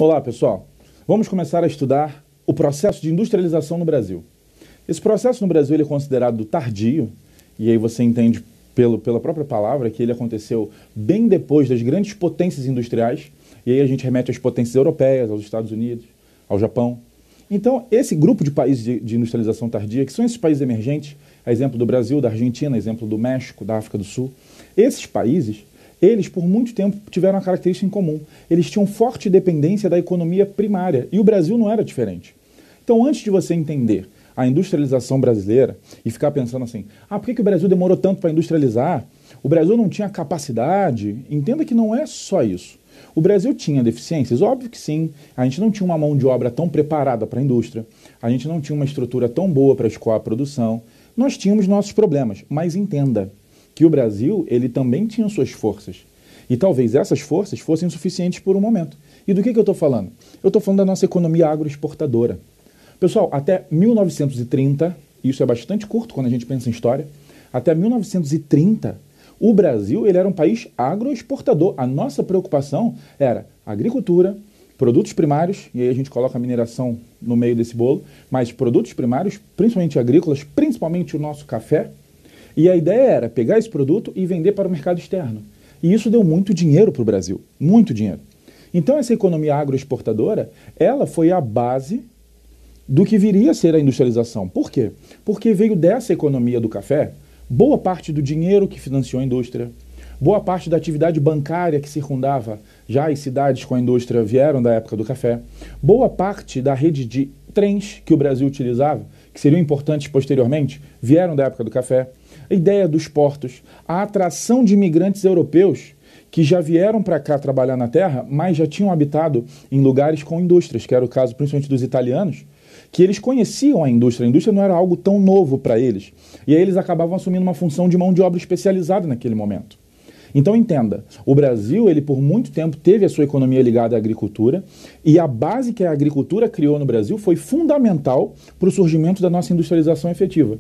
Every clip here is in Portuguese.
Olá, pessoal. Vamos começar a estudar o processo de industrialização no Brasil. Esse processo no Brasil ele é considerado tardio, e aí você entende pela própria palavra que ele aconteceu bem depois das grandes potências industriais, e aí a gente remete às potências europeias, aos Estados Unidos, ao Japão. Então, esse grupo de países de industrialização tardia, que são esses países emergentes, a exemplo do Brasil, da Argentina, a exemplo do México, da África do Sul, esses países, eles por muito tempo tiveram uma característica em comum. Eles tinham forte dependência da economia primária, e o Brasil não era diferente. Então, antes de você entender a industrialização brasileira e ficar pensando assim, por que o Brasil demorou tanto para industrializar? O Brasil não tinha capacidade? Entenda que não é só isso. O Brasil tinha deficiências? Óbvio que sim. A gente não tinha uma mão de obra tão preparada para a indústria, a gente não tinha uma estrutura tão boa para escoar a produção. Nós tínhamos nossos problemas, mas entenda que o Brasil ele também tinha suas forças. E talvez essas forças fossem suficientes por um momento. E do que eu estou falando? Eu estou falando da nossa economia agroexportadora. Pessoal, até 1930, isso é bastante curto quando a gente pensa em história, até 1930, o Brasil ele era um país agroexportador. A nossa preocupação era agricultura, produtos primários, e aí a gente coloca a mineração no meio desse bolo, mas produtos primários, principalmente agrícolas, principalmente o nosso café, e a ideia era pegar esse produto e vender para o mercado externo. E isso deu muito dinheiro para o Brasil, muito dinheiro. Então essa economia agroexportadora, ela foi a base do que viria a ser a industrialização. Por quê? Porque veio dessa economia do café boa parte do dinheiro que financiou a indústria, boa parte da atividade bancária que circundava já as cidades com a indústria vieram da época do café, boa parte da rede de trens que o Brasil utilizava, que seriam importantes posteriormente, vieram da época do café, a ideia dos portos, a atração de imigrantes europeus que já vieram para cá trabalhar na terra, mas já tinham habitado em lugares com indústrias, que era o caso principalmente dos italianos, que eles conheciam a indústria não era algo tão novo para eles, e aí eles acabavam assumindo uma função de mão de obra especializada naquele momento. Então entenda, o Brasil ele por muito tempo teve a sua economia ligada à agricultura, e a base que a agricultura criou no Brasil foi fundamental para o surgimento da nossa industrialização efetiva.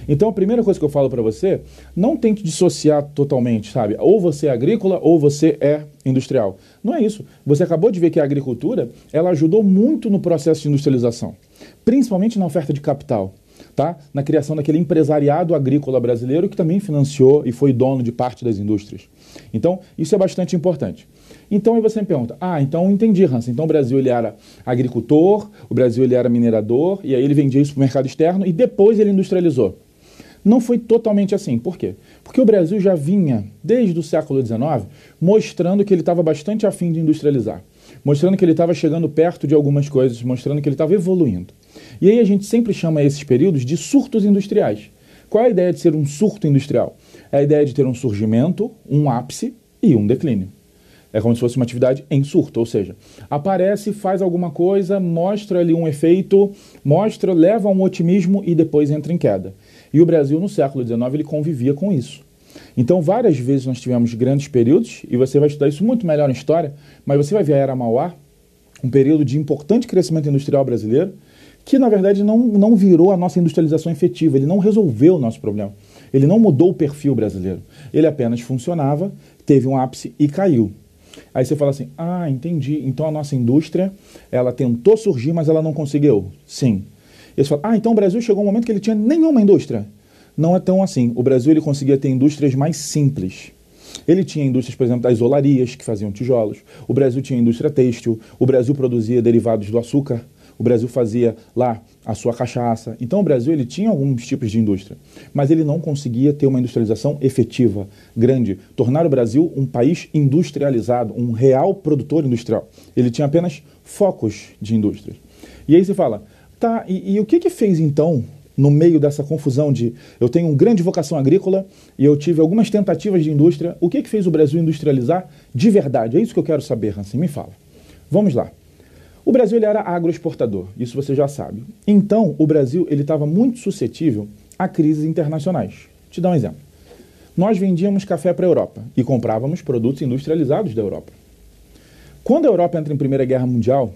Então a primeira coisa que eu falo para você, não tente dissociar totalmente, sabe? Ou você é agrícola ou você é industrial. Não é isso. Você acabou de ver que a agricultura, ela ajudou muito no processo de industrialização, principalmente na oferta de capital, tá? Na criação daquele empresariado agrícola brasileiro que também financiou e foi dono de parte das indústrias. Então isso é bastante importante. Então aí você me pergunta, então entendi, Hans, então o Brasil ele era agricultor, o Brasil ele era minerador, e aí ele vendia isso para o mercado externo e depois ele industrializou. Não foi totalmente assim. Por quê? Porque o Brasil já vinha, desde o século XIX, mostrando que ele estava bastante afim de industrializar, mostrando que ele estava chegando perto de algumas coisas, mostrando que ele estava evoluindo. E aí a gente sempre chama esses períodos de surtos industriais. Qual é a ideia de ser um surto industrial? É a ideia de ter um surgimento, um ápice e um declínio. É como se fosse uma atividade em surto, ou seja, aparece, faz alguma coisa, mostra ali um efeito, leva a um otimismo e depois entra em queda. E o Brasil, no século XIX, ele convivia com isso. Então, várias vezes nós tivemos grandes períodos, e você vai estudar isso muito melhor na história, mas você vai ver a Era Mauá, um período de importante crescimento industrial brasileiro, que, na verdade, não virou a nossa industrialização efetiva, ele não resolveu o nosso problema, ele não mudou o perfil brasileiro, ele apenas funcionava, teve um ápice e caiu. Aí você fala assim, entendi, então a nossa indústria, ela tentou surgir, mas ela não conseguiu. Sim. Eles falam, então o Brasil chegou um momento que ele tinha nenhuma indústria. Não é tão assim. O Brasil ele conseguia ter indústrias mais simples. Ele tinha indústrias, por exemplo, das olarias, que faziam tijolos. O Brasil tinha indústria têxtil. O Brasil produzia derivados do açúcar. O Brasil fazia lá a sua cachaça. Então o Brasil ele tinha alguns tipos de indústria, mas ele não conseguia ter uma industrialização efetiva, grande, tornar o Brasil um país industrializado, um real produtor industrial. Ele tinha apenas focos de indústria. E aí você fala, e o que fez então, no meio dessa confusão de eu tenho uma grande vocação agrícola e eu tive algumas tentativas de indústria, o que fez o Brasil industrializar de verdade? É isso que eu quero saber, Hansen, me fala. Vamos lá. O Brasil ele era agroexportador, isso você já sabe. Então, o Brasil ele estava muito suscetível a crises internacionais. Te dar um exemplo. Nós vendíamos café para a Europa e comprávamos produtos industrializados da Europa. Quando a Europa entra em Primeira Guerra Mundial,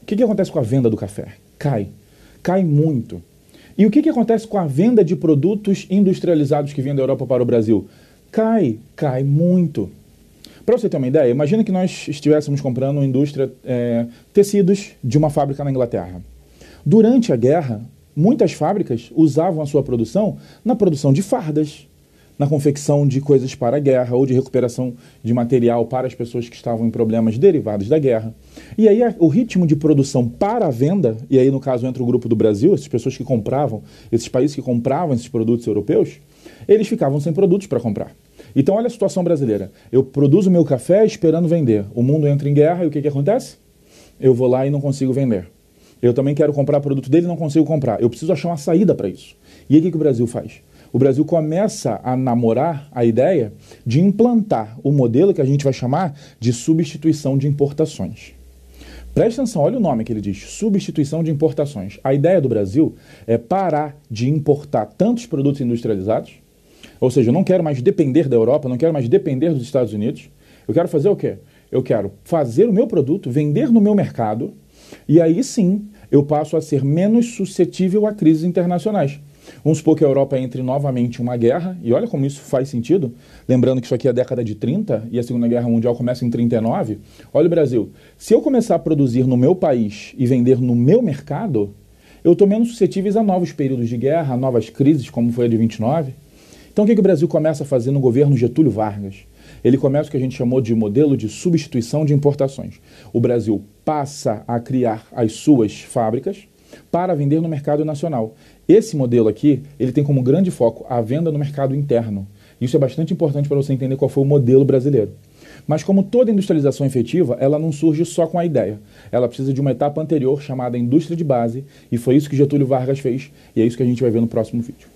o que acontece com a venda do café? Cai muito. E o que acontece com a venda de produtos industrializados que vêm da Europa para o Brasil? Cai muito. Para você ter uma ideia, imagina que nós estivéssemos comprando uma indústria, tecidos de uma fábrica na Inglaterra. Durante a guerra, muitas fábricas usavam a sua produção na produção de fardas, na confecção de coisas para a guerra ou de recuperação de material para as pessoas que estavam em problemas derivados da guerra. E aí o ritmo de produção para a venda, e aí no caso entra o grupo do Brasil, essas pessoas que compravam, esses países que compravam esses produtos europeus, eles ficavam sem produtos para comprar. Então olha a situação brasileira. Eu produzo meu café esperando vender. O mundo entra em guerra e o que acontece? Eu vou lá e não consigo vender. Eu também quero comprar produto dele e não consigo comprar. Eu preciso achar uma saída para isso. E aí o que o Brasil faz? O Brasil começa a namorar a ideia de implantar o modelo que a gente vai chamar de substituição de importações. Presta atenção, olha o nome que ele diz, substituição de importações. A ideia do Brasil é parar de importar tantos produtos industrializados, ou seja, eu não quero mais depender da Europa, não quero mais depender dos Estados Unidos. Eu quero fazer o quê? Eu quero fazer o meu produto, vender no meu mercado, e aí sim eu passo a ser menos suscetível a crises internacionais. Vamos supor que a Europa entre novamente em uma guerra, e olha como isso faz sentido, lembrando que isso aqui é a década de 30 e a Segunda Guerra Mundial começa em 39. Olha o Brasil, se eu começar a produzir no meu país e vender no meu mercado, eu estou menos suscetível a novos períodos de guerra, a novas crises, como foi a de 29. Então o que o Brasil começa a fazer no governo Getúlio Vargas? Ele começa o que a gente chamou de modelo de substituição de importações. O Brasil passa a criar as suas fábricas para vender no mercado nacional. Esse modelo aqui, ele tem como grande foco a venda no mercado interno. Isso é bastante importante para você entender qual foi o modelo brasileiro. Mas como toda industrialização efetiva, ela não surge só com a ideia. Ela precisa de uma etapa anterior chamada indústria de base, e foi isso que Getúlio Vargas fez, e é isso que a gente vai ver no próximo vídeo.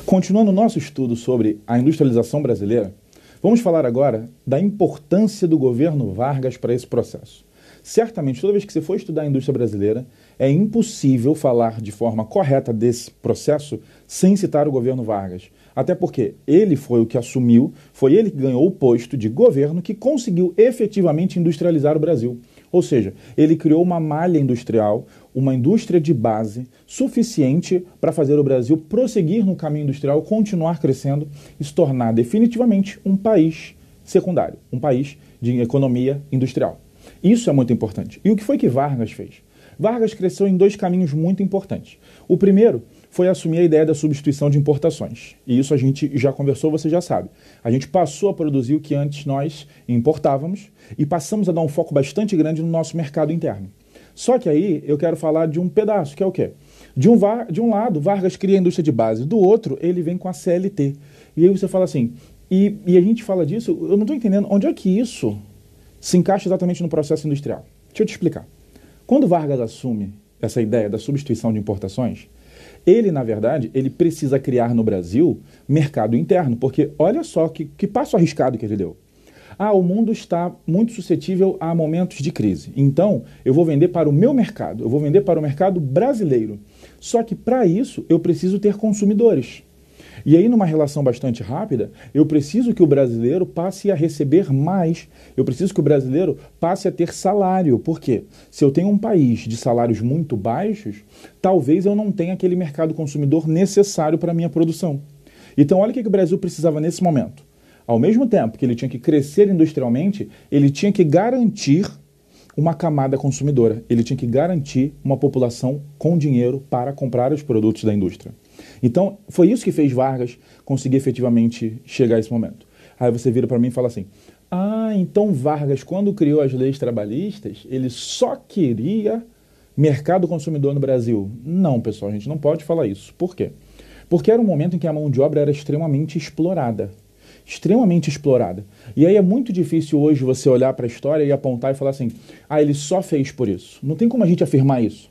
Continuando o nosso estudo sobre a industrialização brasileira, vamos falar agora da importância do governo Vargas para esse processo. Certamente, toda vez que você for estudar a indústria brasileira, é impossível falar de forma correta desse processo sem citar o governo Vargas. Até porque ele foi o que assumiu, foi ele que ganhou o posto de governo que conseguiu efetivamente industrializar o Brasil. Ou seja, ele criou uma malha industrial, uma indústria de base suficiente para fazer o Brasil prosseguir no caminho industrial, continuar crescendo e se tornar definitivamente um país secundário, um país de economia industrial. Isso é muito importante. E o que foi que Vargas fez? Vargas cresceu em dois caminhos muito importantes. O primeiro foi assumir a ideia da substituição de importações. E isso a gente já conversou, você já sabe. A gente passou a produzir o que antes nós importávamos e passamos a dar um foco bastante grande no nosso mercado interno. Só que aí eu quero falar de um pedaço, que é o quê? De um lado, Vargas cria a indústria de base, do outro, ele vem com a CLT. E aí você fala assim, e a gente fala disso, eu não estou entendendo onde é que isso se encaixa exatamente no processo industrial. Deixa eu te explicar. Quando Vargas assume essa ideia da substituição de importações, ele, na verdade, ele precisa criar no Brasil mercado interno, porque olha só que passo arriscado que ele deu. O mundo está muito suscetível a momentos de crise, então eu vou vender para o meu mercado, eu vou vender para o mercado brasileiro. Só que para isso eu preciso ter consumidores. E aí, numa relação bastante rápida, eu preciso que o brasileiro passe a receber mais. Eu preciso que o brasileiro passe a ter salário. Por quê? Se eu tenho um país de salários muito baixos, talvez eu não tenha aquele mercado consumidor necessário para a minha produção. Então, olha o que o Brasil precisava nesse momento. Ao mesmo tempo que ele tinha que crescer industrialmente, ele tinha que garantir uma camada consumidora. Ele tinha que garantir uma população com dinheiro para comprar os produtos da indústria. Então, foi isso que fez Vargas conseguir efetivamente chegar a esse momento. Aí você vira para mim e fala assim, então Vargas, quando criou as leis trabalhistas, ele só queria mercado consumidor no Brasil. Não, pessoal, a gente não pode falar isso. Por quê? Porque era um momento em que a mão de obra era extremamente explorada. Extremamente explorada. E aí é muito difícil hoje você olhar para a história e apontar e falar assim, ele só fez por isso. Não tem como a gente afirmar isso.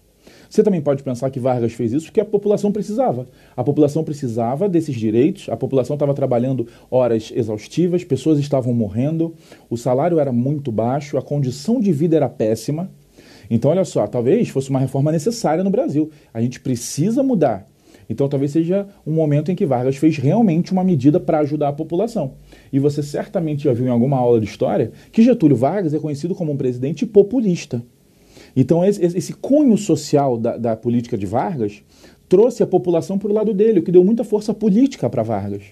Você também pode pensar que Vargas fez isso porque a população precisava. A população precisava desses direitos, a população estava trabalhando horas exaustivas, pessoas estavam morrendo, o salário era muito baixo, a condição de vida era péssima. Então, olha só, talvez fosse uma reforma necessária no Brasil. A gente precisa mudar Então talvez seja um momento em que Vargas fez realmente uma medida para ajudar a população. E você certamente já viu em alguma aula de história que Getúlio Vargas é conhecido como um presidente populista. Então esse cunho social da política de Vargas trouxe a população para o lado dele, o que deu muita força política para Vargas.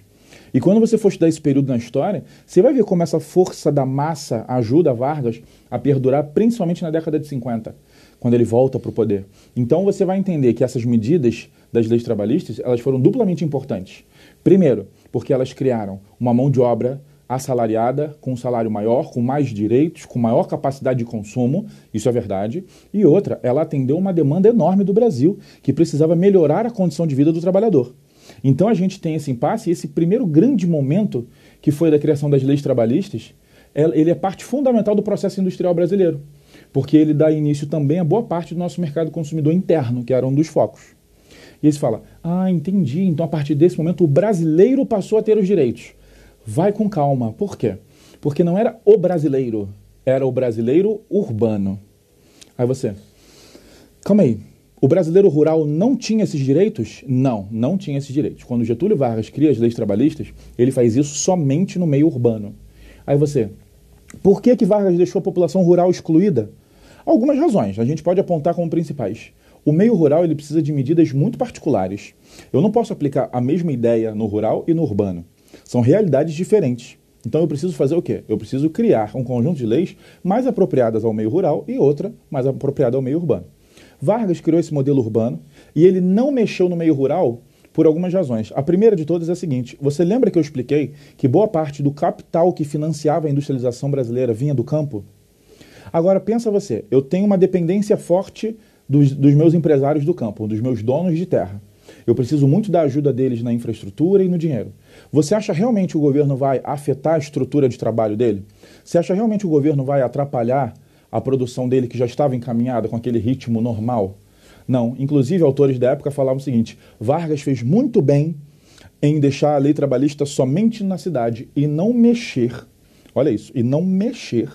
E quando você for estudar esse período na história, você vai ver como essa força da massa ajuda Vargas a perdurar, principalmente na década de 50, quando ele volta para o poder. Então você vai entender que essas medidas das leis trabalhistas, elas foram duplamente importantes. Primeiro, porque elas criaram uma mão de obra assalariada, com um salário maior, com mais direitos, com maior capacidade de consumo, isso é verdade. E outra, ela atendeu uma demanda enorme do Brasil, que precisava melhorar a condição de vida do trabalhador. Então a gente tem esse impasse, e esse primeiro grande momento, que foi da criação das leis trabalhistas, ele é parte fundamental do processo industrial brasileiro, porque ele dá início também a boa parte do nosso mercado consumidor interno, que era um dos focos. E aí você fala, entendi, então a partir desse momento o brasileiro passou a ter os direitos. Vai com calma. Por quê? Porque não era o brasileiro, era o brasileiro urbano. Aí você, calma aí, o brasileiro rural não tinha esses direitos? Não tinha esses direitos. Quando Getúlio Vargas cria as leis trabalhistas, ele faz isso somente no meio urbano. Aí você, por que Vargas deixou a população rural excluída? Algumas razões, a gente pode apontar como principais. O meio rural ele precisa de medidas muito particulares. Eu não posso aplicar a mesma ideia no rural e no urbano. São realidades diferentes. Então eu preciso fazer o quê? Eu preciso criar um conjunto de leis mais apropriadas ao meio rural e outra mais apropriada ao meio urbano. Vargas criou esse modelo urbano e ele não mexeu no meio rural por algumas razões. A primeira de todas é a seguinte, você lembra que eu expliquei que boa parte do capital que financiava a industrialização brasileira vinha do campo? Agora pensa você, eu tenho uma dependência forte dos meus empresários do campo, dos meus donos de terra. Eu preciso muito da ajuda deles na infraestrutura e no dinheiro. Você acha realmente que o governo vai afetar a estrutura de trabalho dele? Você acha realmente que o governo vai atrapalhar a produção dele, que já estava encaminhada com aquele ritmo normal? Não. Inclusive, autores da época falavam o seguinte, Vargas fez muito bem em deixar a lei trabalhista somente na cidade e não mexer, olha isso, e não mexer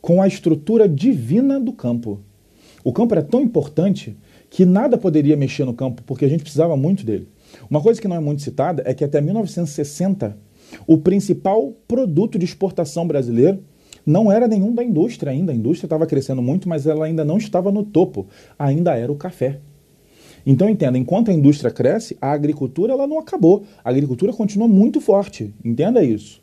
com a estrutura divina do campo. O campo era tão importante que nada poderia mexer no campo, porque a gente precisava muito dele. Uma coisa que não é muito citada é que até 1960, o principal produto de exportação brasileiro não era nenhum da indústria ainda. A indústria estava crescendo muito, mas ela ainda não estava no topo. Ainda era o café. Então, entenda, enquanto a indústria cresce, a agricultura ela não acabou. A agricultura continua muito forte. Entenda isso.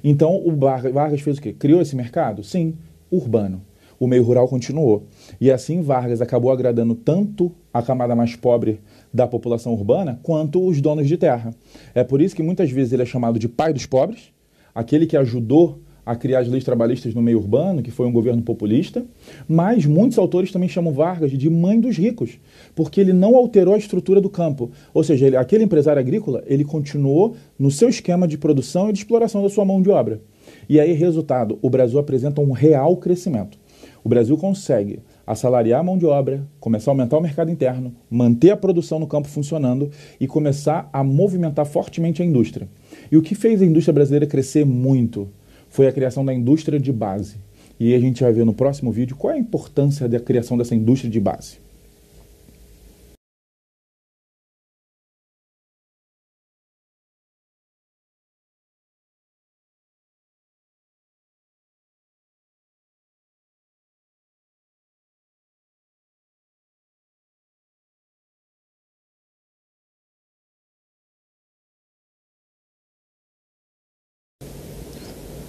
Então, o Vargas fez o quê? Criou esse mercado? Sim, urbano. O meio rural continuou. E assim Vargas acabou agradando tanto a camada mais pobre da população urbana, quanto os donos de terra. É por isso que muitas vezes ele é chamado de pai dos pobres, aquele que ajudou a criar as leis trabalhistas no meio urbano, que foi um governo populista, mas muitos autores também chamam Vargas de mãe dos ricos, porque ele não alterou a estrutura do campo. Ou seja, aquele empresário agrícola, ele continuou no seu esquema de produção e de exploração da sua mão de obra. E aí, resultado, o Brasil apresenta um real crescimento. O Brasil consegue assalariar a mão de obra, começar a aumentar o mercado interno, manter a produção no campo funcionando e começar a movimentar fortemente a indústria. E o que fez a indústria brasileira crescer muito foi a criação da indústria de base. E a gente vai ver no próximo vídeo qual é a importância da criação dessa indústria de base.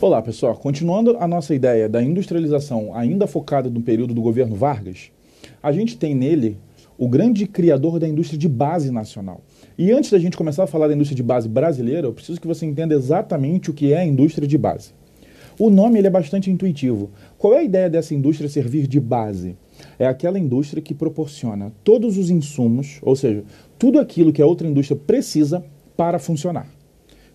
Olá, pessoal. Continuando a nossa ideia da industrialização ainda focada no período do governo Vargas, a gente tem nele o grande criador da indústria de base nacional. E antes da gente começar a falar da indústria de base brasileira, eu preciso que você entenda exatamente o que é a indústria de base. O nome ele é bastante intuitivo. Qual é a ideia dessa indústria servir de base? É aquela indústria que proporciona todos os insumos, ou seja, tudo aquilo que a outra indústria precisa para funcionar.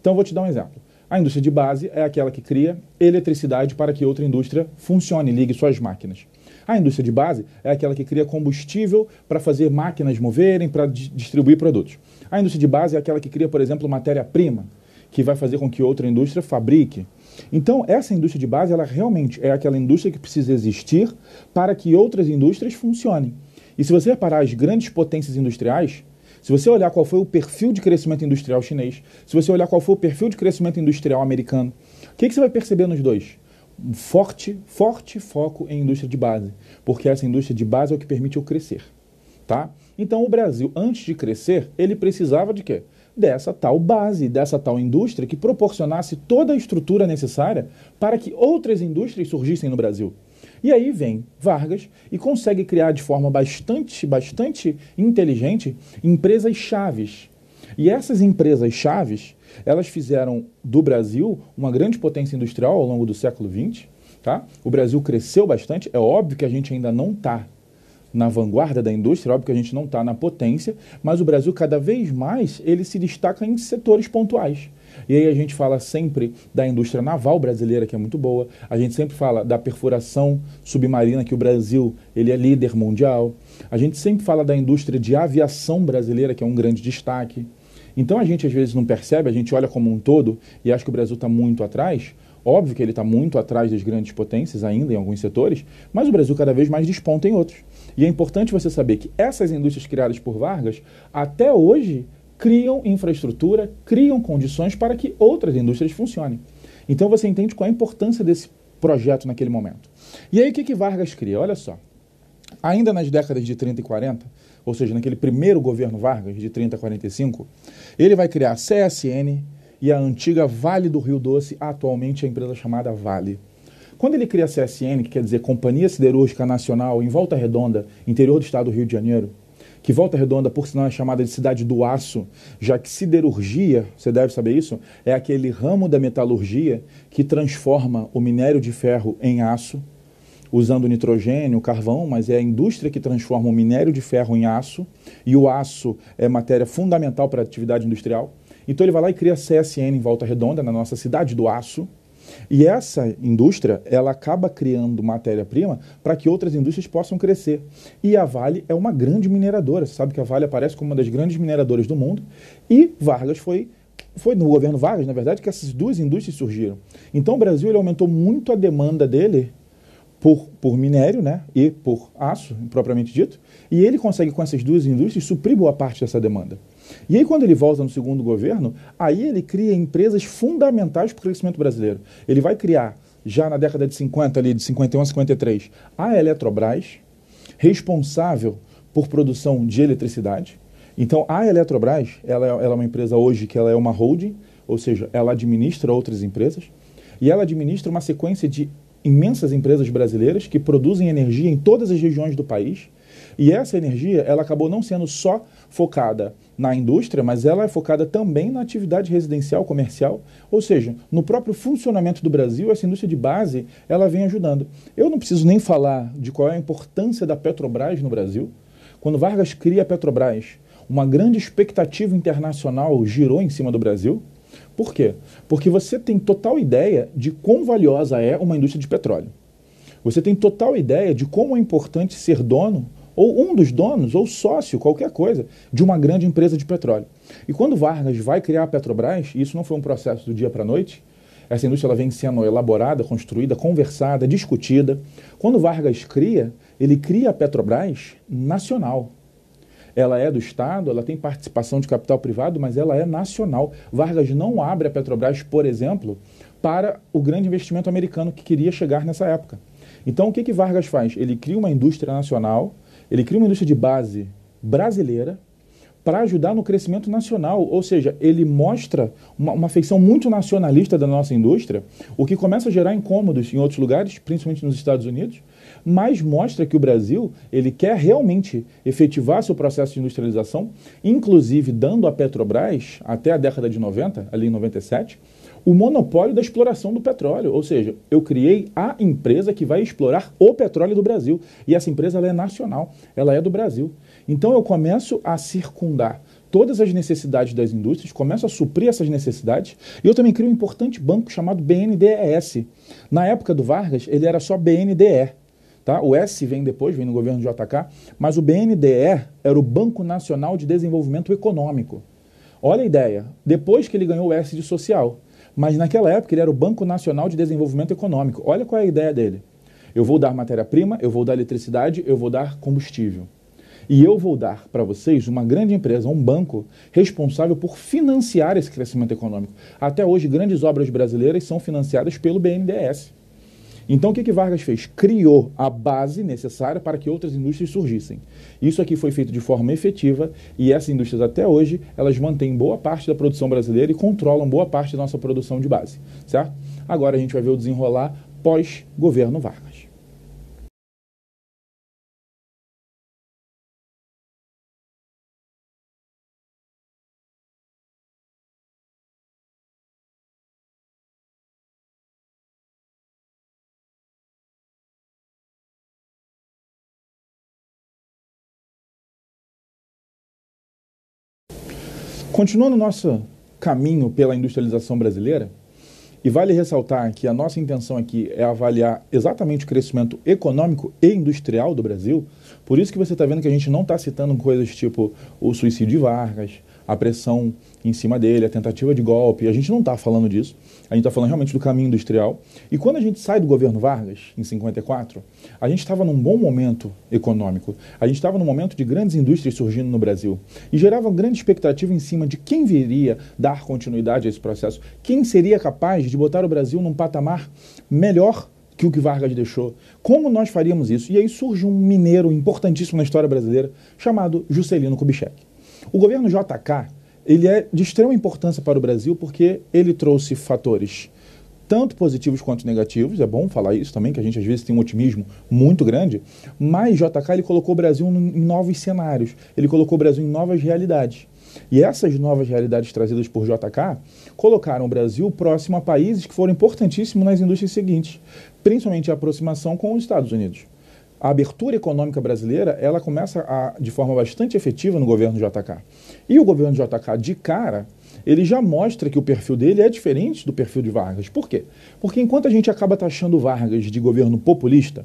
Então, eu vou te dar um exemplo. A indústria de base é aquela que cria eletricidade para que outra indústria funcione, ligue suas máquinas. A indústria de base é aquela que cria combustível para fazer máquinas moverem, para distribuir produtos. A indústria de base é aquela que cria, por exemplo, matéria-prima, que vai fazer com que outra indústria fabrique. Então, essa indústria de base, ela realmente é aquela indústria que precisa existir para que outras indústrias funcionem. E se você reparar, as grandes potências industriais Se você olhar qual foi o perfil de crescimento industrial chinês, se você olhar qual foi o perfil de crescimento industrial americano, o que você vai perceber nos dois? Um forte foco em indústria de base, porque essa indústria de base é o que permite eu crescer, tá? Então o Brasil, antes de crescer, ele precisava de quê? Dessa tal base, dessa tal indústria que proporcionasse toda a estrutura necessária para que outras indústrias surgissem no Brasil. E aí vem Vargas e consegue criar de forma bastante inteligente empresas chaves. E essas empresas chaves, elas fizeram do Brasil uma grande potência industrial ao longo do século XX. Tá? O Brasil cresceu bastante. É óbvio que a gente ainda não está na vanguarda da indústria, é óbvio que a gente não está na potência, mas o Brasil cada vez mais ele se destaca em setores pontuais. E aí a gente fala sempre da indústria naval brasileira, que é muito boa, a gente sempre fala da perfuração submarina, que o Brasil ele é líder mundial, a gente sempre fala da indústria de aviação brasileira, que é um grande destaque. Então a gente às vezes não percebe, a gente olha como um todo e acha que o Brasil está muito atrás. Óbvio que ele está muito atrás das grandes potências ainda em alguns setores, mas o Brasil cada vez mais desponta em outros. E é importante você saber que essas indústrias criadas por Vargas, até hoje, criam infraestrutura, criam condições para que outras indústrias funcionem. Então você entende qual é a importância desse projeto naquele momento. E aí o que Vargas cria? Olha só, ainda nas décadas de 30 e 40, ou seja, naquele primeiro governo Vargas, de 30 a 45, ele vai criar a CSN e a antiga Vale do Rio Doce, atualmente a empresa chamada Vale. Quando ele cria a CSN, que quer dizer Companhia Siderúrgica Nacional, em Volta Redonda, interior do estado do Rio de Janeiro, que Volta Redonda, por sinal, é chamada de cidade do aço, já que siderurgia, você deve saber isso, é aquele ramo da metalurgia que transforma o minério de ferro em aço, usando nitrogênio, carvão, mas é a indústria que transforma o minério de ferro em aço, e o aço é matéria fundamental para a atividade industrial. Então ele vai lá e cria a CSN em Volta Redonda, na nossa cidade do aço, e essa indústria, ela acaba criando matéria-prima para que outras indústrias possam crescer. E a Vale é uma grande mineradora. Você sabe que a Vale aparece como uma das grandes mineradoras do mundo. E Vargas foi no governo Vargas, na verdade, que essas duas indústrias surgiram. Então o Brasil ele aumentou muito a demanda dele por minério, né, e por aço, propriamente dito. E ele consegue, com essas duas indústrias, suprir boa parte dessa demanda. E aí, quando ele volta no segundo governo, aí ele cria empresas fundamentais para o crescimento brasileiro. Ele vai criar, já na década de 50, ali, de 51 a 53, a Eletrobras, responsável por produção de eletricidade. Então, a Eletrobras, ela é uma empresa hoje que ela é uma holding, ou seja, ela administra outras empresas, e ela administra uma sequência de imensas empresas brasileiras que produzem energia em todas as regiões do país. E essa energia, ela acabou não sendo só focada na indústria, mas ela é focada também na atividade residencial, comercial, ou seja, no próprio funcionamento do Brasil, essa indústria de base, ela vem ajudando. Eu não preciso nem falar de qual é a importância da Petrobras no Brasil. Quando Vargas cria a Petrobras, uma grande expectativa internacional girou em cima do Brasil. Por quê? Porque você tem total ideia de quão valiosa é uma indústria de petróleo. Você tem total ideia de como é importante ser dono, ou um dos donos, ou sócio, qualquer coisa, de uma grande empresa de petróleo. E quando Vargas vai criar a Petrobras, e isso não foi um processo do dia para a noite, essa indústria ela vem sendo elaborada, construída, conversada, discutida. Quando Vargas cria, ele cria a Petrobras nacional. Ela é do Estado, ela tem participação de capital privado, mas ela é nacional. Vargas não abre a Petrobras, por exemplo, para o grande investimento americano que queria chegar nessa época. Então, o que Vargas faz? Ele cria uma indústria nacional, ele cria uma indústria de base brasileira para ajudar no crescimento nacional, ou seja, ele mostra uma feição muito nacionalista da nossa indústria, o que começa a gerar incômodos em outros lugares, principalmente nos Estados Unidos, mas mostra que o Brasil ele quer realmente efetivar seu processo de industrialização, inclusive dando à Petrobras, até a década de 90, ali em 97, o monopólio da exploração do petróleo. Ou seja, eu criei a empresa que vai explorar o petróleo do Brasil. E essa empresa ela é nacional, ela é do Brasil. Então eu começo a circundar todas as necessidades das indústrias, começo a suprir essas necessidades, e eu também crio um importante banco chamado BNDES. Na época do Vargas, ele era só BNDE. Tá? O S vem depois, vem no governo de JK, mas o BNDE era o Banco Nacional de Desenvolvimento Econômico. Olha a ideia, depois que ele ganhou o S de social, mas naquela época ele era o Banco Nacional de Desenvolvimento Econômico. Olha qual é a ideia dele. Eu vou dar matéria-prima, eu vou dar eletricidade, eu vou dar combustível. E eu vou dar para vocês uma grande empresa, um banco, responsável por financiar esse crescimento econômico. Até hoje, grandes obras brasileiras são financiadas pelo BNDES. Então, o que Vargas fez? Criou a base necessária para que outras indústrias surgissem. Isso aqui foi feito de forma efetiva e essas indústrias, até hoje, elas mantêm boa parte da produção brasileira e controlam boa parte da nossa produção de base, certo? Agora a gente vai ver o desenrolar pós-governo Vargas. Continuando o nosso caminho pela industrialização brasileira, e vale ressaltar que a nossa intenção aqui é avaliar exatamente o crescimento econômico e industrial do Brasil, por isso que você está vendo que a gente não está citando coisas tipo o suicídio de Vargas, a pressão em cima dele, a tentativa de golpe, a gente não está falando disso, a gente está falando realmente do caminho industrial. E quando a gente sai do governo Vargas, em 54, a gente estava num bom momento econômico, a gente estava num momento de grandes indústrias surgindo no Brasil, e gerava grande expectativa em cima de quem viria dar continuidade a esse processo, quem seria capaz de botar o Brasil num patamar melhor que o que Vargas deixou. Como nós faríamos isso? E aí surge um mineiro importantíssimo na história brasileira, chamado Juscelino Kubitschek. O governo JK, ele é de extrema importância para o Brasil porque ele trouxe fatores tanto positivos quanto negativos, é bom falar isso também, que a gente às vezes tem um otimismo muito grande, mas JK ele colocou o Brasil em novos cenários, ele colocou o Brasil em novas realidades. E essas novas realidades trazidas por JK colocaram o Brasil próximo a países que foram importantíssimos nas indústrias seguintes, principalmente a aproximação com os Estados Unidos. A abertura econômica brasileira, ela começa de forma bastante efetiva no governo JK. E o governo JK, de cara, ele já mostra que o perfil dele é diferente do perfil de Vargas. Por quê? Porque enquanto a gente acaba taxando Vargas de governo populista,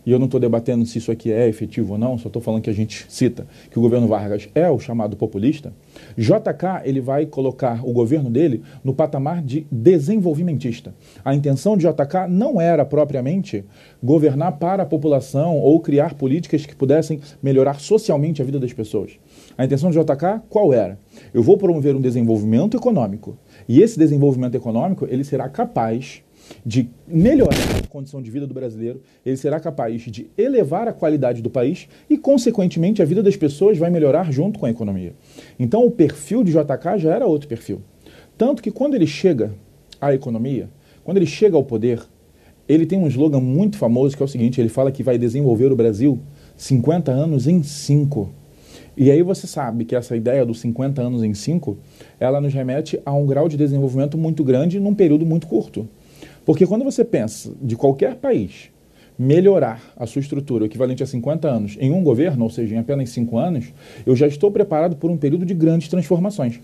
e eu não estou debatendo se isso aqui é efetivo ou não, só estou falando que a gente cita que o governo Vargas é o chamado populista, JK ele vai colocar o governo dele no patamar de desenvolvimentista. A intenção de JK não era propriamente governar para a população ou criar políticas que pudessem melhorar socialmente a vida das pessoas. A intenção de JK qual era? Eu vou promover um desenvolvimento econômico e esse desenvolvimento econômico ele será capaz de melhorar a condição de vida do brasileiro, ele será capaz de elevar a qualidade do país e, consequentemente, a vida das pessoas vai melhorar junto com a economia. Então, o perfil de JK já era outro perfil. Tanto que, quando ele chega à economia, quando ele chega ao poder, ele tem um slogan muito famoso que é o seguinte, ele fala que vai desenvolver o Brasil 50 anos em 5. E aí você sabe que essa ideia dos 50 anos em 5, ela nos remete a um grau de desenvolvimento muito grande num período muito curto. Porque quando você pensa de qualquer país melhorar a sua estrutura, o equivalente a 50 anos, em um governo, ou seja, em apenas 5 anos, eu já estou preparado por um período de grandes transformações.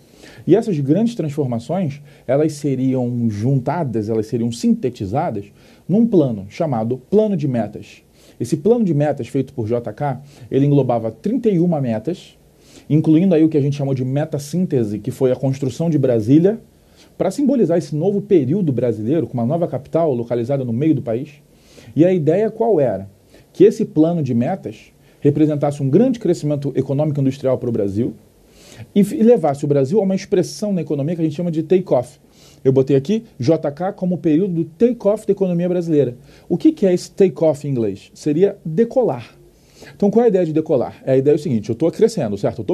E essas grandes transformações, elas seriam juntadas, elas seriam sintetizadas num plano chamado Plano de Metas. Esse plano de metas feito por JK, ele englobava 31 metas, incluindo aí o que a gente chamou de meta-síntese, que foi a construção de Brasília, para simbolizar esse novo período brasileiro, com uma nova capital localizada no meio do país. E a ideia qual era? Que esse plano de metas representasse um grande crescimento econômico e industrial para o Brasil e levasse o Brasil a uma expressão na economia que a gente chama de take-off. Eu botei aqui JK como período do take-off da economia brasileira. O que é esse take-off em inglês? Seria decolar. Então, qual é a ideia de decolar? A ideia é o seguinte, eu estou crescendo, certo?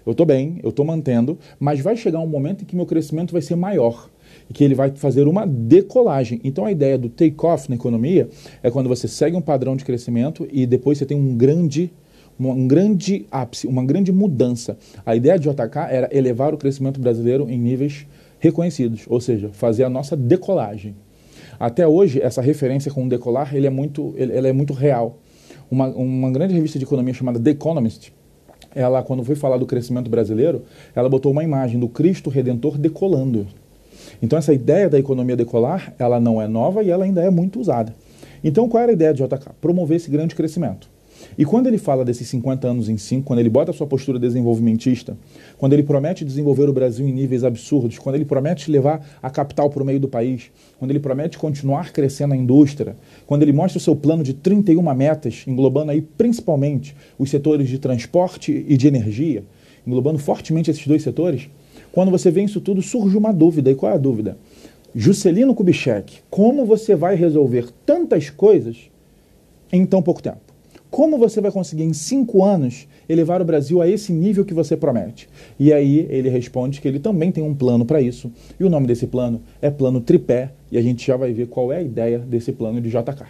Eu estou mantendo, mas vai chegar um momento em que meu crescimento vai ser maior e que ele vai fazer uma decolagem. Então, a ideia do take-off na economia é quando você segue um padrão de crescimento e depois você tem um grande ápice, uma grande mudança. A ideia de JK era elevar o crescimento brasileiro em níveis reconhecidos, ou seja, fazer a nossa decolagem. Até hoje, essa referência com o decolar, ela é muito real. Uma grande revista de economia chamada The Economist, ela, quando foi falar do crescimento brasileiro, ela botou uma imagem do Cristo Redentor decolando. Então, essa ideia da economia decolar, ela não é nova e ela ainda é muito usada. Então, qual era a ideia de JK? Promover esse grande crescimento. E quando ele fala desses 50 anos em 5, quando ele bota a sua postura desenvolvimentista, quando ele promete desenvolver o Brasil em níveis absurdos, quando ele promete levar a capital para o meio do país, quando ele promete continuar crescendo a indústria, quando ele mostra o seu plano de 31 metas, englobando aí principalmente os setores de transporte e de energia, englobando fortemente esses dois setores, quando você vê isso tudo, surge uma dúvida. E qual é a dúvida? Juscelino Kubitschek, como você vai resolver tantas coisas em tão pouco tempo? Como você vai conseguir, em 5 anos, elevar o Brasil a esse nível que você promete? E aí ele responde que ele também tem um plano para isso. E o nome desse plano é Plano Tripé. E a gente já vai ver qual é a ideia desse plano de JK.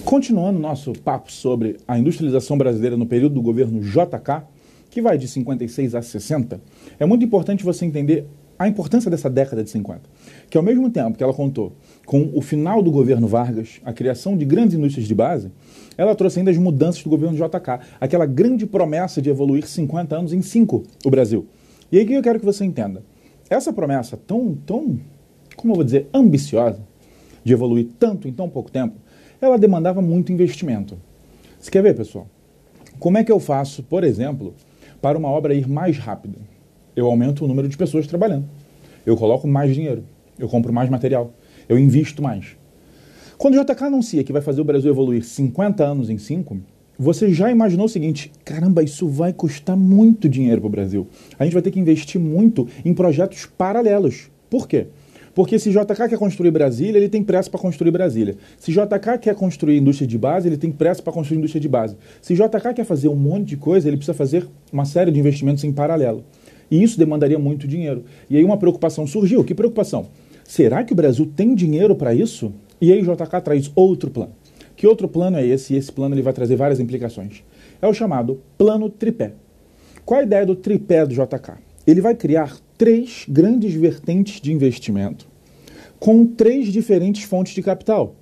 Continuando nosso papo sobre a industrialização brasileira no período do governo JK, que vai de 56 a 60, é muito importante você entender a importância dessa década de 50, que ao mesmo tempo que ela contou com o final do governo Vargas, a criação de grandes indústrias de base, ela trouxe ainda as mudanças do governo JK, aquela grande promessa de evoluir 50 anos em 5 o Brasil. E aí que eu quero que você entenda, essa promessa tão, como eu vou dizer, ambiciosa, de evoluir tanto em tão pouco tempo, ela demandava muito investimento. Você quer ver, pessoal? Como é que eu faço, por exemplo, para uma obra ir mais rápida? Eu aumento o número de pessoas trabalhando. Eu coloco mais dinheiro. Eu compro mais material. Eu invisto mais. Quando o JK anuncia que vai fazer o Brasil evoluir 50 anos em 5, você já imaginou o seguinte: caramba, isso vai custar muito dinheiro para o Brasil. A gente vai ter que investir muito em projetos paralelos. Por quê? Porque se JK quer construir Brasília, ele tem pressa para construir Brasília. Se JK quer construir indústria de base, ele tem pressa para construir indústria de base. Se JK quer fazer um monte de coisa, ele precisa fazer uma série de investimentos em paralelo. E isso demandaria muito dinheiro. E aí uma preocupação surgiu. Que preocupação? Será que o Brasil tem dinheiro para isso? E aí o JK traz outro plano. Que outro plano é esse? E esse plano ele vai trazer várias implicações. É o chamado Plano Tripé. Qual a ideia do tripé do JK? Ele vai criar 3 grandes vertentes de investimento com 3 diferentes fontes de capital.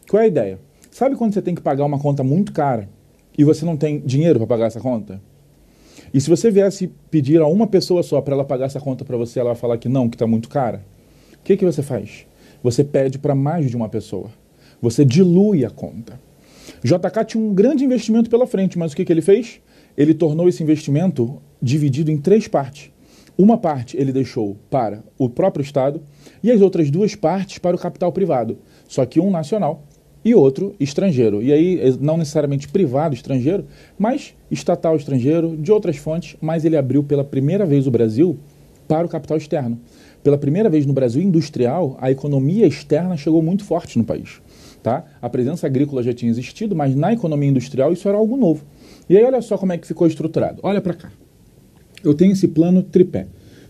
Qual é a ideia? Sabe quando você tem que pagar uma conta muito cara e você não tem dinheiro para pagar essa conta? E se você viesse pedir a uma pessoa só para ela pagar essa conta para você, ela vai falar que não, que está muito cara. O que você faz? Você pede para mais de uma pessoa. Você dilui a conta. JK tinha um grande investimento pela frente, mas o que ele fez? Ele tornou esse investimento dividido em 3 partes. Uma parte ele deixou para o próprio Estado e as outras 2 partes para o capital privado. Só que um nacional e outro estrangeiro. E aí, não necessariamente privado estrangeiro, mas estatal estrangeiro, de outras fontes, mas ele abriu pela primeira vez o Brasil para o capital externo. Pela primeira vez no Brasil industrial, a economia externa chegou muito forte no país. Tá? A presença agrícola já tinha existido, mas na economia industrial isso era algo novo. E aí olha só como é que ficou estruturado. Olha para cá. Eu tenho esse plano tripé.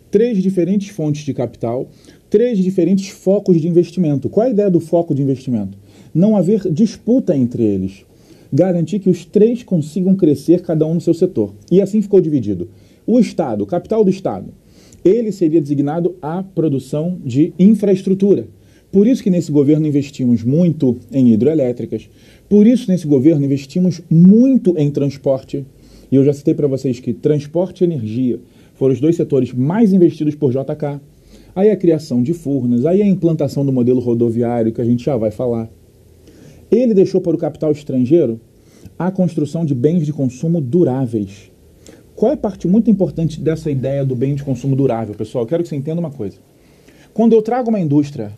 3 diferentes fontes de capital, 3 diferentes focos de investimento. Qual é a ideia do foco de investimento? Não haver disputa entre eles. Garantir que os 3 consigam crescer, cada um no seu setor. E assim ficou dividido. O Estado, o capital do Estado, ele seria designado à produção de infraestrutura. Por isso que nesse governo investimos muito em hidroelétricas. Por isso nesse governo investimos muito em transporte. E eu já citei para vocês que transporte e energia foram os 2 setores mais investidos por JK. Aí a criação de Furnas, aí a implantação do modelo rodoviário, que a gente já vai falar. Ele deixou para o capital estrangeiro a construção de bens de consumo duráveis. Qual é a parte muito importante dessa ideia do bem de consumo durável, pessoal? Eu quero que você entenda uma coisa. Quando eu trago uma indústria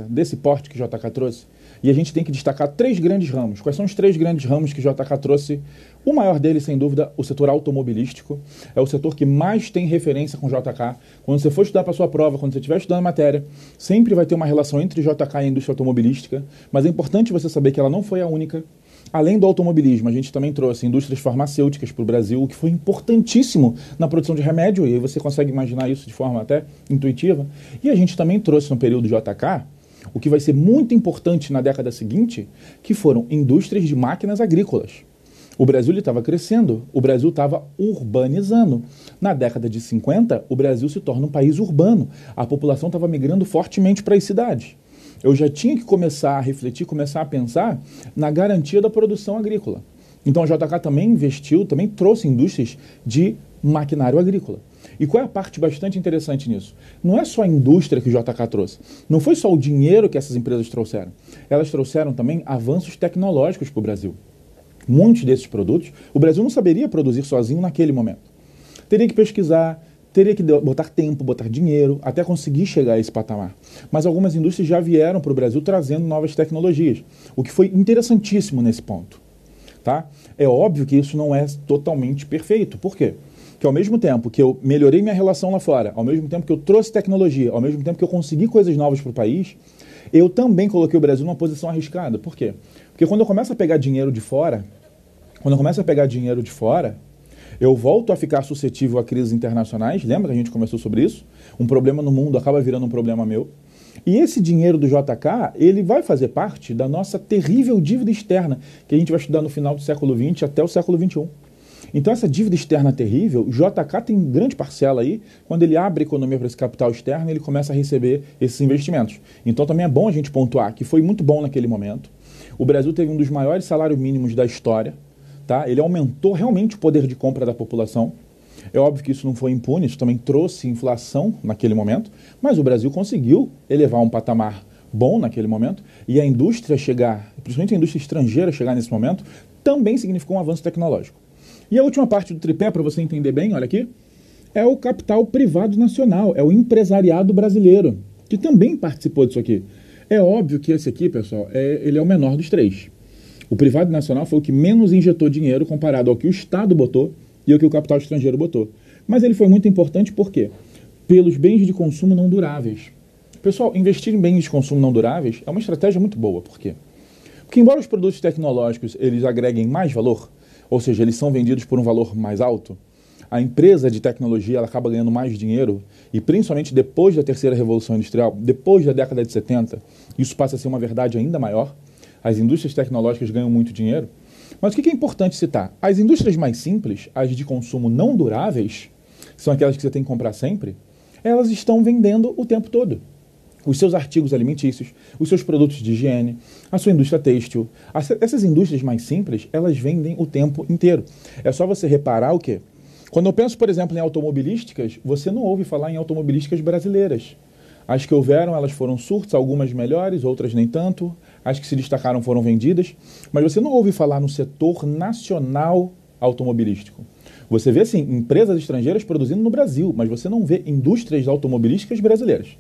desse porte que JK trouxe, e a gente tem que destacar 3 grandes ramos. Quais são os 3 grandes ramos que JK trouxe? O maior deles, sem dúvida, o setor automobilístico. É o setor que mais tem referência com JK. Quando você for estudar para a sua prova, quando você estiver estudando a matéria, sempre vai ter uma relação entre JK e a indústria automobilística. Mas é importante você saber que ela não foi a única. Além do automobilismo, a gente também trouxe indústrias farmacêuticas para o Brasil, o que foi importantíssimo na produção de remédio, e aí você consegue imaginar isso de forma até intuitiva. E a gente também trouxe no período JK, o que vai ser muito importante na década seguinte, que foram indústrias de máquinas agrícolas. O Brasil estava crescendo, o Brasil estava urbanizando. Na década de 50, o Brasil se torna um país urbano. A população estava migrando fortemente para as cidades. Eu já tinha que começar a refletir, começar a pensar na garantia da produção agrícola. Então a JK também investiu, também trouxe indústrias de maquinário agrícola. E qual é a parte bastante interessante nisso? Não é só a indústria que o JK trouxe. Não foi só o dinheiro que essas empresas trouxeram. Elas trouxeram também avanços tecnológicos para o Brasil. Muitos desses produtos, o Brasil não saberia produzir sozinho naquele momento. Teria que pesquisar, teria que botar tempo, botar dinheiro, até conseguir chegar a esse patamar. Mas algumas indústrias já vieram para o Brasil trazendo novas tecnologias, o que foi interessantíssimo nesse ponto. Tá? É óbvio que isso não é totalmente perfeito. Por quê? Que ao mesmo tempo que eu melhorei minha relação lá fora, ao mesmo tempo que eu trouxe tecnologia, ao mesmo tempo que eu consegui coisas novas para o país, eu também coloquei o Brasil numa posição arriscada. Por quê? Porque quando eu começo a pegar dinheiro de fora, eu volto a ficar suscetível a crises internacionais. Lembra que a gente conversou sobre isso? Um problema no mundo acaba virando um problema meu. E esse dinheiro do JK, ele vai fazer parte da nossa terrível dívida externa, que a gente vai estudar no final do século XX até o século XXI. Então essa dívida externa terrível, o JK tem grande parcela aí, quando ele abre a economia para esse capital externo, ele começa a receber esses investimentos. Então também é bom a gente pontuar que foi muito bom naquele momento. O Brasil teve um dos maiores salários mínimos da história, tá? Ele aumentou realmente o poder de compra da população. É óbvio que isso não foi impune, isso também trouxe inflação naquele momento, mas o Brasil conseguiu elevar um patamar bom naquele momento, e a indústria chegar, principalmente a indústria estrangeira chegar nesse momento, também significou um avanço tecnológico. E a última parte do tripé, para você entender bem, olha aqui, é o capital privado nacional, é o empresariado brasileiro, que também participou disso aqui. É óbvio que esse aqui, pessoal, ele é o menor dos três. O privado nacional foi o que menos injetou dinheiro comparado ao que o Estado botou e ao que o capital estrangeiro botou. Mas ele foi muito importante por quê? Pelos bens de consumo não duráveis. Pessoal, investir em bens de consumo não duráveis é uma estratégia muito boa. Por quê? Porque embora os produtos tecnológicos eles agreguem mais valor, ou seja, eles são vendidos por um valor mais alto, a empresa de tecnologia ela acaba ganhando mais dinheiro, e principalmente depois da terceira revolução industrial, depois da década de 70, isso passa a ser uma verdade ainda maior. As indústrias tecnológicas ganham muito dinheiro. Mas o que é importante citar? As indústrias mais simples, as de consumo não duráveis, que são aquelas que você tem que comprar sempre, elas estão vendendo o tempo todo. Os seus artigos alimentícios, os seus produtos de higiene, a sua indústria têxtil. Essas indústrias mais simples, elas vendem o tempo inteiro. É só você reparar o quê? Quando eu penso, por exemplo, em automobilísticas, você não ouve falar em automobilísticas brasileiras. As que houveram, elas foram surtos, algumas melhores, outras nem tanto. As que se destacaram foram vendidas. Mas você não ouve falar no setor nacional automobilístico. Você vê, sim, empresas estrangeiras produzindo no Brasil, mas você não vê indústrias automobilísticas brasileiras.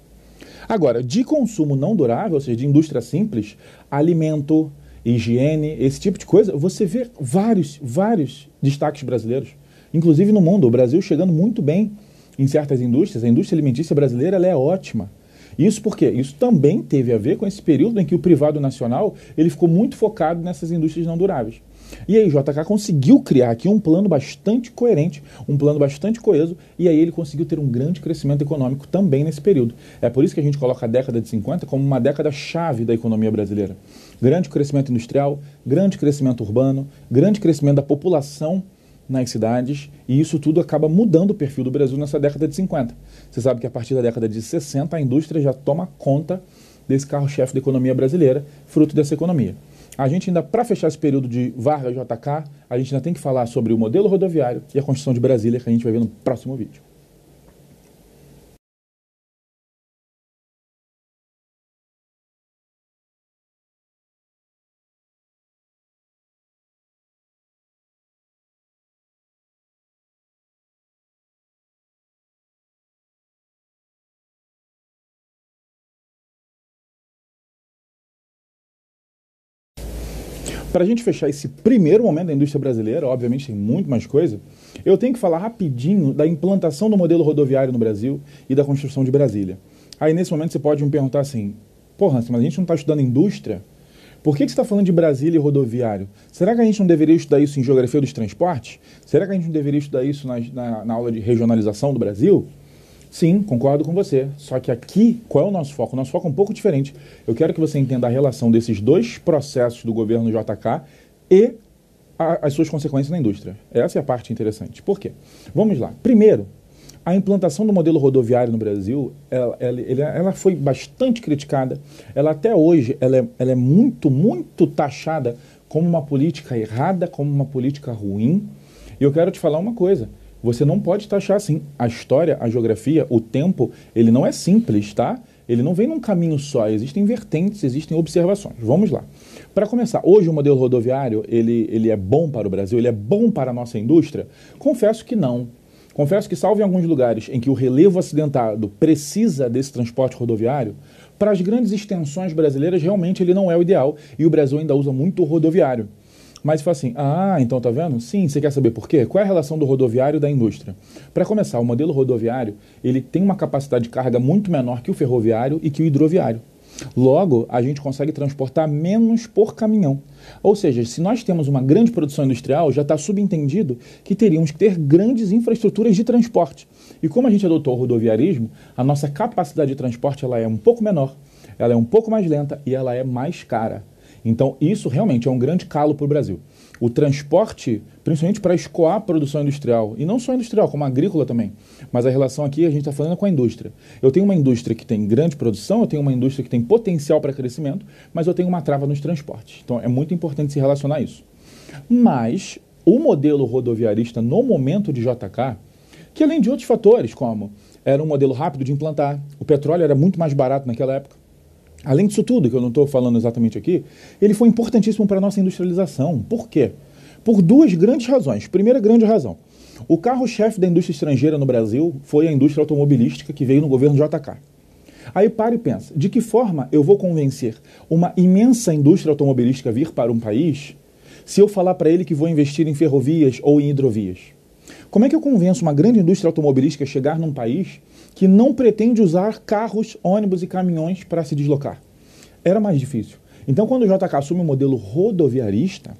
Agora, de consumo não durável, ou seja, de indústria simples, alimento, higiene, esse tipo de coisa, você vê vários destaques brasileiros. Inclusive no mundo, o Brasil chegando muito bem em certas indústrias. A indústria alimentícia brasileira ela é ótima. Isso por quê? Isso também teve a ver com esse período em que o privado nacional ele ficou muito focado nessas indústrias não duráveis. E aí o JK conseguiu criar aqui um plano bastante coerente, um plano bastante coeso, e aí ele conseguiu ter um grande crescimento econômico também nesse período. É por isso que a gente coloca a década de 50 como uma década chave da economia brasileira. Grande crescimento industrial, grande crescimento urbano, grande crescimento da população nas cidades, e isso tudo acaba mudando o perfil do Brasil nessa década de 50. Você sabe que a partir da década de 60 a indústria já toma conta desse carro-chefe da economia brasileira, fruto dessa economia. A gente ainda, para fechar esse período de Vargas JK, a gente ainda tem que falar sobre o modelo rodoviário e a construção de Brasília, que a gente vai ver no próximo vídeo. Para a gente fechar esse primeiro momento da indústria brasileira, obviamente tem muito mais coisa, eu tenho que falar rapidinho da implantação do modelo rodoviário no Brasil e da construção de Brasília. Aí nesse momento você pode me perguntar assim, porra, mas a gente não está estudando indústria? Por que você está falando de Brasília e rodoviário? Será que a gente não deveria estudar isso em geografia dos transportes? Será que a gente não deveria estudar isso na aula de regionalização do Brasil? Sim, concordo com você. Só que aqui, qual é o nosso foco? O nosso foco é um pouco diferente. Eu quero que você entenda a relação desses dois processos do governo JK e as suas consequências na indústria. Essa é a parte interessante. Por quê? Vamos lá. Primeiro, a implantação do modelo rodoviário no Brasil, ela foi bastante criticada. Ela até hoje ela é muito, muito taxada como uma política errada, como uma política ruim. E eu quero te falar uma coisa. Você não pode taxar assim. A história, a geografia, o tempo, ele não é simples, tá? Ele não vem num caminho só. Existem vertentes, existem observações. Vamos lá. Para começar, hoje o modelo rodoviário, ele é bom para o Brasil? Ele é bom para a nossa indústria? Confesso que não. Confesso que, salvo em alguns lugares em que o relevo acidentado precisa desse transporte rodoviário, para as grandes extensões brasileiras, realmente ele não é o ideal e o Brasil ainda usa muito o rodoviário. Mas fala assim, então tá vendo? Sim, você quer saber por quê? Qual é a relação do rodoviário e da indústria? Para começar, o modelo rodoviário, ele tem uma capacidade de carga muito menor que o ferroviário e que o hidroviário. Logo, a gente consegue transportar menos por caminhão. Ou seja, se nós temos uma grande produção industrial, já está subentendido que teríamos que ter grandes infraestruturas de transporte. E como a gente adotou o rodoviarismo, a nossa capacidade de transporte ela é um pouco menor, ela é um pouco mais lenta e ela é mais cara. Então, isso realmente é um grande calo para o Brasil. O transporte, principalmente para escoar a produção industrial, e não só industrial, como agrícola também, mas a relação aqui a gente está falando com a indústria. Eu tenho uma indústria que tem grande produção, eu tenho uma indústria que tem potencial para crescimento, mas eu tenho uma trava nos transportes. Então, é muito importante se relacionar a isso. Mas o modelo rodoviarista no momento de JK, que além de outros fatores, como era um modelo rápido de implantar, o petróleo era muito mais barato naquela época, além disso tudo, que eu não estou falando exatamente aqui, ele foi importantíssimo para a nossa industrialização. Por quê? Por duas grandes razões. Primeira grande razão. O carro-chefe da indústria estrangeira no Brasil foi a indústria automobilística que veio no governo JK. Aí para e pensa, de que forma eu vou convencer uma imensa indústria automobilística a vir para um país se eu falar para ele que vou investir em ferrovias ou em hidrovias? Como é que eu convenço uma grande indústria automobilística a chegar num país que não pretende usar carros, ônibus e caminhões para se deslocar? Era mais difícil. Então, quando o JK assume o modelo rodoviarista,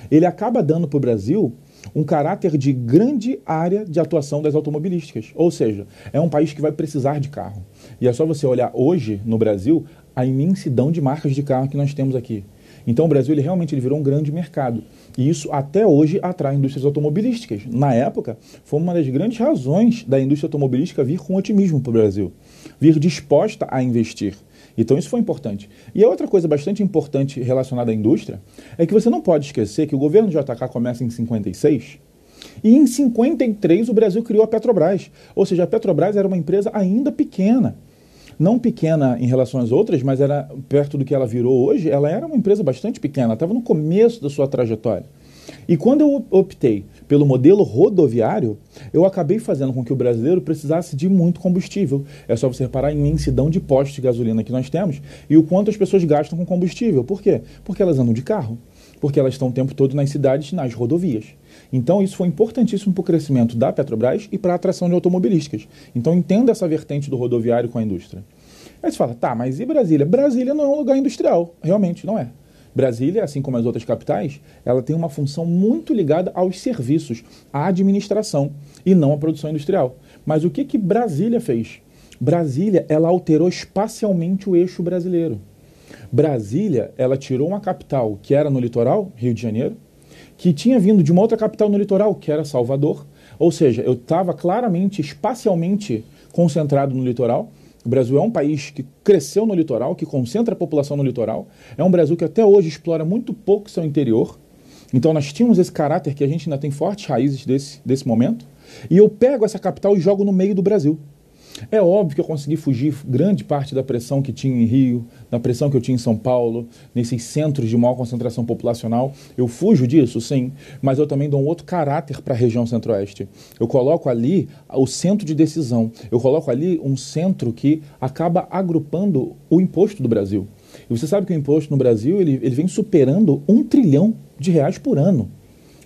ele acaba dando para o Brasil um caráter de grande área de atuação das automobilísticas. Ou seja, é um país que vai precisar de carro. E é só você olhar hoje, no Brasil, a imensidão de marcas de carro que nós temos aqui. Então, o Brasil realmente virou um grande mercado. E isso, até hoje, atrai indústrias automobilísticas. Na época, foi uma das grandes razões da indústria automobilística vir com otimismo para o Brasil, vir disposta a investir. Então, isso foi importante. E a outra coisa bastante importante relacionada à indústria é que você não pode esquecer que o governo de JK começa em 56 e em 53 o Brasil criou a Petrobras. Ou seja, a Petrobras era uma empresa ainda pequena. Não pequena em relação às outras, mas era perto do que ela virou hoje, ela era uma empresa bastante pequena, ela estava no começo da sua trajetória. E quando eu optei pelo modelo rodoviário, eu acabei fazendo com que o brasileiro precisasse de muito combustível. É só você reparar a imensidão de postos de gasolina que nós temos e o quanto as pessoas gastam com combustível. Por quê? Porque elas andam de carro, porque elas estão o tempo todo nas cidades, nas rodovias. Então, isso foi importantíssimo para o crescimento da Petrobras e para a atração de automobilísticas. Então, entenda essa vertente do rodoviário com a indústria. Aí você fala, tá, mas e Brasília? Brasília não é um lugar industrial. Realmente, não é. Brasília, assim como as outras capitais, ela tem uma função muito ligada aos serviços, à administração, e não à produção industrial. Mas o que Brasília fez? Brasília, ela alterou espacialmente o eixo brasileiro. Brasília, ela tirou uma capital que era no litoral, Rio de Janeiro, que tinha vindo de uma outra capital no litoral, que era Salvador. Ou seja, eu estava claramente, espacialmente concentrado no litoral. O Brasil é um país que cresceu no litoral, que concentra a população no litoral. É um Brasil que até hoje explora muito pouco seu interior. Então nós tínhamos esse caráter que a gente ainda tem fortes raízes desse momento. E eu pego essa capital e jogo no meio do Brasil. É óbvio que eu consegui fugir grande parte da pressão que tinha em Rio, da pressão que eu tinha em São Paulo, nesses centros de maior concentração populacional. Eu fujo disso, sim, mas eu também dou um outro caráter para a região centro-oeste. Eu coloco ali o centro de decisão, eu coloco ali um centro que acaba agrupando o imposto do Brasil. E você sabe que o imposto no Brasil ele vem superando R$ 1 trilhão por ano.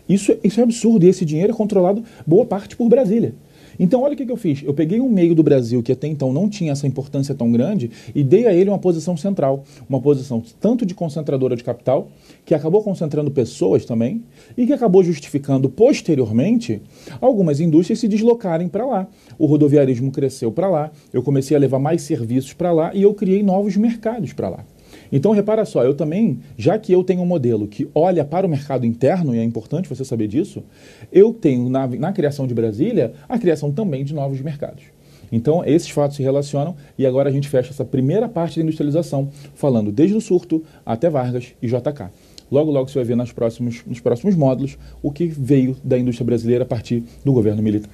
Isso é absurdo e esse dinheiro é controlado boa parte por Brasília. Então, olha o que eu fiz. Eu peguei um meio do Brasil que até então não tinha essa importância tão grande e dei a ele uma posição central. Uma posição tanto de concentradora de capital, que acabou concentrando pessoas também, e que acabou justificando posteriormente algumas indústrias se deslocarem para lá. O rodoviarismo cresceu para lá, eu comecei a levar mais serviços para lá e eu criei novos mercados para lá. Então, repara só, eu também, já que eu tenho um modelo que olha para o mercado interno, e é importante você saber disso, eu tenho na criação de Brasília a criação também de novos mercados. Então, esses fatos se relacionam e agora a gente fecha essa primeira parte da industrialização, falando desde o Surto até Vargas e JK. Logo, logo você vai ver nos próximos módulos o que veio da indústria brasileira a partir do governo militar.